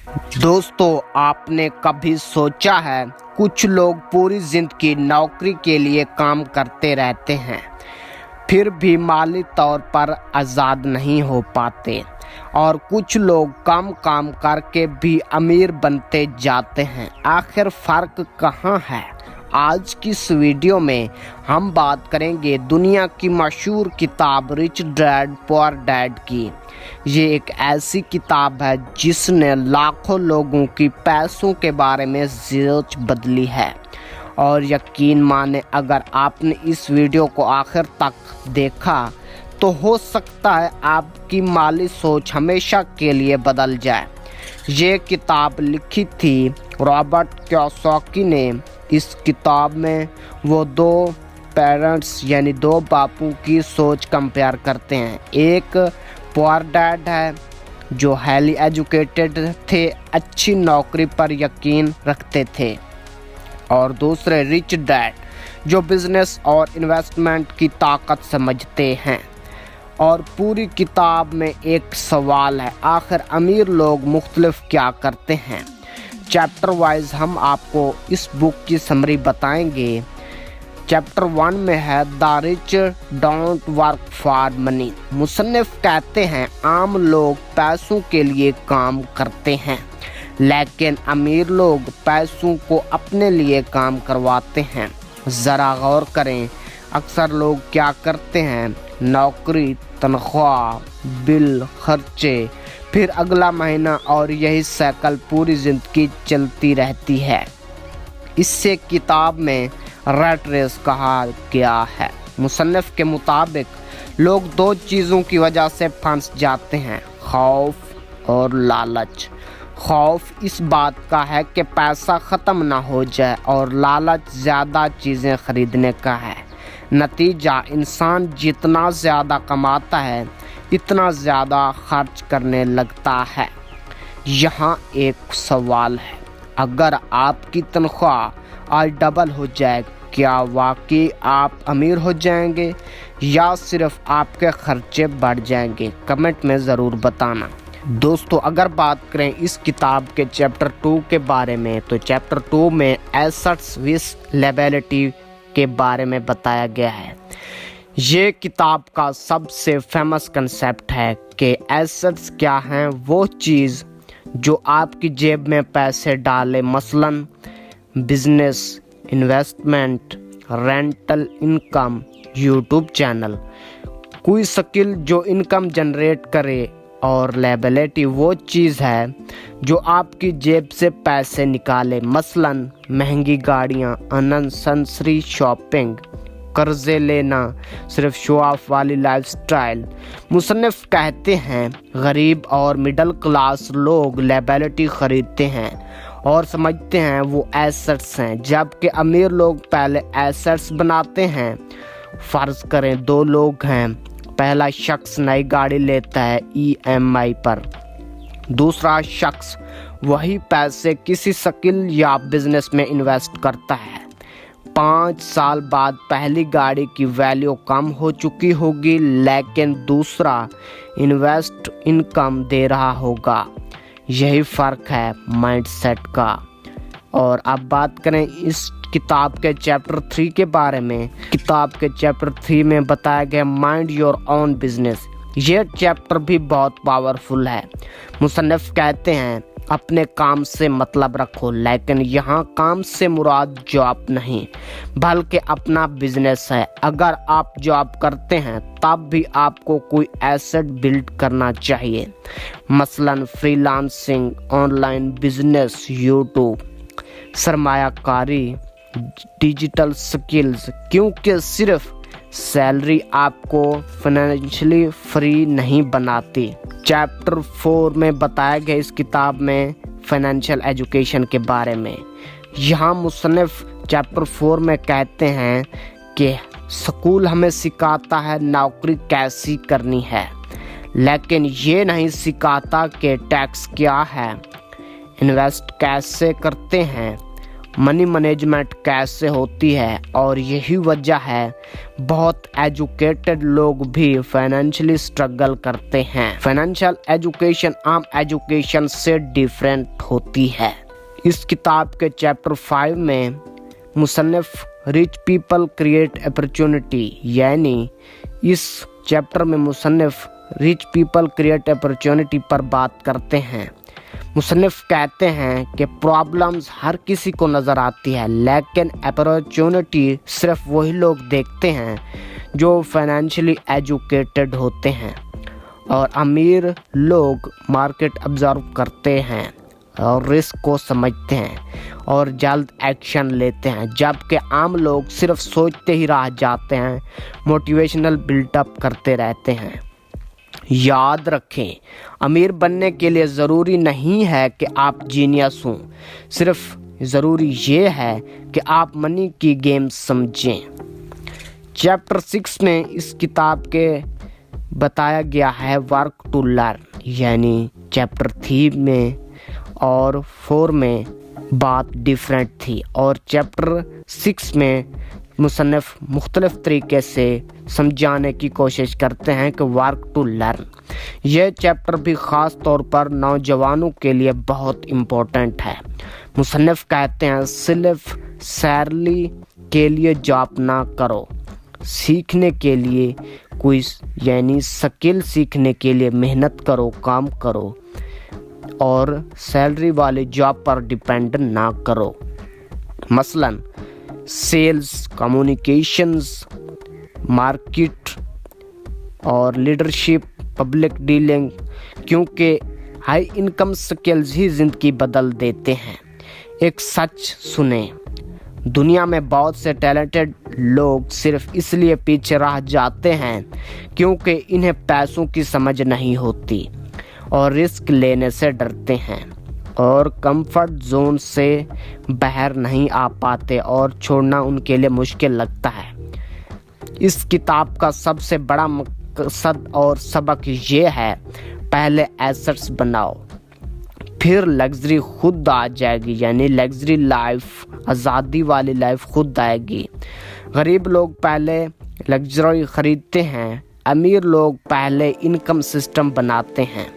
दोस्तों, आपने कभी सोचा है कुछ लोग पूरी जिंदगी नौकरी के लिए काम करते रहते हैं, फिर भी माली तौर पर आज़ाद नहीं हो पाते, और कुछ लोग कम काम करके भी अमीर बनते जाते हैं। आखिर फ़र्क कहाँ है? आज की इस वीडियो में हम बात करेंगे दुनिया की मशहूर किताब रिच डैड पुअर डैड की। ये एक ऐसी किताब है जिसने लाखों लोगों की पैसों के बारे में सोच बदली है। और यकीन माने, अगर आपने इस वीडियो को आखिर तक देखा तो हो सकता है आपकी माली सोच हमेशा के लिए बदल जाए। ये किताब लिखी थी रॉबर्ट कियोसाकी ने। इस किताब में वो दो पेरेंट्स यानी दो बापू की सोच कंपेयर करते हैं। एक पुअर डैड है जो हाईली एजुकेटेड थे, अच्छी नौकरी पर यकीन रखते थे, और दूसरे रिच डैड जो बिजनेस और इन्वेस्टमेंट की ताकत समझते हैं। और पूरी किताब में एक सवाल है, आखिर अमीर लोग मुख्तलिफ क्या करते हैं। चैप्टर वाइज हम आपको इस बुक की समरी बताएंगे। चैप्टर 1 में है the rich don't work for money. मुसन्निफ कहते हैं आम लोग पैसों के लिए काम करते हैं, लेकिन अमीर लोग पैसों को अपने लिए काम करवाते हैं। ज़रा गौर करें, अक्सर लोग क्या करते हैं, नौकरी, तनख्वाह, बिल, खर्चे, फिर अगला महीना, और यही साइकिल पूरी ज़िंदगी चलती रहती है। इससे किताब में रैट रेस कहा गया है। मुसन्निफ के मुताबिक लोग दो चीज़ों की वजह से फंस जाते हैं, खौफ और लालच। खौफ इस बात का है कि पैसा ख़त्म ना हो जाए, और लालच ज़्यादा चीज़ें खरीदने का है। नतीजा, इंसान जितना ज़्यादा कमाता है इतना ज़्यादा खर्च करने लगता है। यहाँ एक सवाल है, अगर आपकी तनख्वाह आज डबल हो जाए, क्या वाकई आप अमीर हो जाएंगे या सिर्फ आपके खर्चे बढ़ जाएंगे? कमेंट में ज़रूर बताना। दोस्तों, अगर बात करें इस किताब के चैप्टर 2 के बारे में, तो चैप्टर 2 में एसेट्स विस लायबिलिटी के बारे में बताया गया है। ये किताब का सबसे फेमस कंसेप्ट है कि एसेट्स क्या हैं। वो चीज़ जो आपकी जेब में पैसे डाले, मसलन business, investment, rental income, YouTube channel, कोई स्किल जो इनकम जनरेट करे। और लायबिलिटी वो चीज़ है जो आपकी जेब से पैसे निकाले, मसलन महंगी गाड़ियाँ, अननेसेसरी शॉपिंग, कर्जे लेना, सिर्फ शो ऑफ वाली लाइफस्टाइल। मुसन्निफ कहते हैं गरीब और मिडिल क्लास लोग लायबिलिटी खरीदते हैं और समझते हैं वो एसेट्स हैं, जबकि अमीर लोग पहले एसेट्स बनाते हैं। फ़र्ज़ करें दो लोग हैं, पहला शख्स नई गाड़ी लेता है EMI पर, दूसरा शख्स वही पैसे किसी स्किल या बिजनेस में इन्वेस्ट करता है। 5 साल बाद पहली गाड़ी की वैल्यू कम हो चुकी होगी, लेकिन दूसरा इन्वेस्ट इनकम दे रहा होगा। यही फ़र्क है माइंडसेट का। और अब बात करें इस किताब के चैप्टर 3 के बारे में। किताब के चैप्टर 3 में बताया गया माइंड योर ओन बिजनेस। ये चैप्टर भी बहुत पावरफुल है। मुसन्निफ कहते हैं अपने काम से मतलब रखो, लेकिन यहाँ काम से मुराद जॉब नहीं बल्कि अपना बिजनेस है। अगर आप जॉब करते हैं तब भी आपको कोई एसेट बिल्ड करना चाहिए, मसलन फ्रीलांसिंग, ऑनलाइन बिजनेस, यूट्यूब, सरमायाकारी, डिजिटल स्किल्स, क्योंकि सिर्फ सैलरी आपको फाइनेंशियली फ्री नहीं बनाती। चैप्टर 4 में बताया गया इस किताब में फाइनेंशियल एजुकेशन के बारे में। यहाँ मुसन्निफ चैप्टर 4 में कहते हैं कि स्कूल हमें सिखाता है नौकरी कैसी करनी है, लेकिन ये नहीं सिखाता कि टैक्स क्या है, इन्वेस्ट कैसे करते हैं, मनी मैनेजमेंट कैसे होती है, और यही वजह है बहुत एजुकेटेड लोग भी फाइनेंशियली स्ट्रगल करते हैं। फाइनेंशियल एजुकेशन आम एजुकेशन से डिफरेंट होती है। इस किताब के चैप्टर 5 में मुसन्निफ रिच पीपल क्रिएट अपॉर्चुनिटी, यानी इस चैप्टर में मुसन्निफ रिच पीपल क्रिएट अपॉर्चुनिटी पर बात करते हैं। मुसन्निफ कहते हैं कि प्रॉब्लम्स हर किसी को नज़र आती है, लेकिन अपॉर्चुनिटी सिर्फ वही लोग देखते हैं जो फाइनेंशियली एजुकेटेड होते हैं। और अमीर लोग मार्केट ऑब्जर्व करते हैं और रिस्क को समझते हैं और जल्द एक्शन लेते हैं, जबकि आम लोग सिर्फ सोचते ही रह जाते हैं, मोटिवेशनल बिल्डअप करते रहते हैं। याद रखें, अमीर बनने के लिए ज़रूरी नहीं है कि आप जीनियस हों, सिर्फ ज़रूरी ये है कि आप मनी की गेम समझें। चैप्टर 6 में इस किताब के बताया गया है वर्क टू लर्न, यानी चैप्टर 3 में और 4 में बात डिफरेंट थी, और चैप्टर 6 में मुसन्निफ मुख्तलिफ तरीके से समझाने की कोशिश करते हैं कि वर्क टू लर्न। यह चैप्टर भी ख़ास तौर पर नौजवानों के लिए बहुत इम्पोर्टेंट है। मुसन्निफ कहते हैं सिर्फ सैलरी के लिए जॉब ना करो, सीखने के लिए कोई यानी स्किल सीखने के लिए मेहनत करो, काम करो, और सैलरी वाले जॉब पर डिपेंड ना करो। मसलन सेल्स, कम्युनिकेशंस, मार्केट और लीडरशिप, पब्लिक डीलिंग, क्योंकि हाई इनकम स्किल्स ही ज़िंदगी बदल देते हैं। एक सच सुने, दुनिया में बहुत से टैलेंटेड लोग सिर्फ इसलिए पीछे रह जाते हैं क्योंकि इन्हें पैसों की समझ नहीं होती और रिस्क लेने से डरते हैं और कंफर्ट जोन से बाहर नहीं आ पाते और छोड़ना उनके लिए मुश्किल लगता है। इस किताब का सबसे बड़ा मकसद और सबक ये है, पहले एसेट्स बनाओ, फिर लग्जरी खुद आ जाएगी, यानी लग्जरी लाइफ, आज़ादी वाली लाइफ खुद आएगी। गरीब लोग पहले लग्जरी खरीदते हैं, अमीर लोग पहले इनकम सिस्टम बनाते हैं।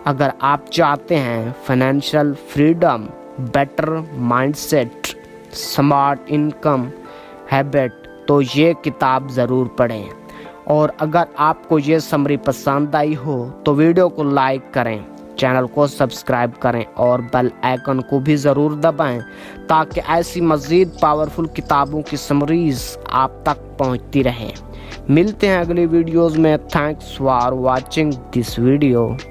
अगर आप चाहते हैं financial freedom, better mindset, smart income habit, तो ये किताब ज़रूर पढ़ें। और अगर आपको ये समरी पसंद आई हो तो वीडियो को लाइक करें, चैनल को सब्सक्राइब करें और बेल आइकन को भी ज़रूर दबाएं ताकि ऐसी मज़ीद पावरफुल किताबों की समरीज़ आप तक पहुंचती रहें। मिलते हैं अगली वीडियोज़ में। Thanks for watching this video.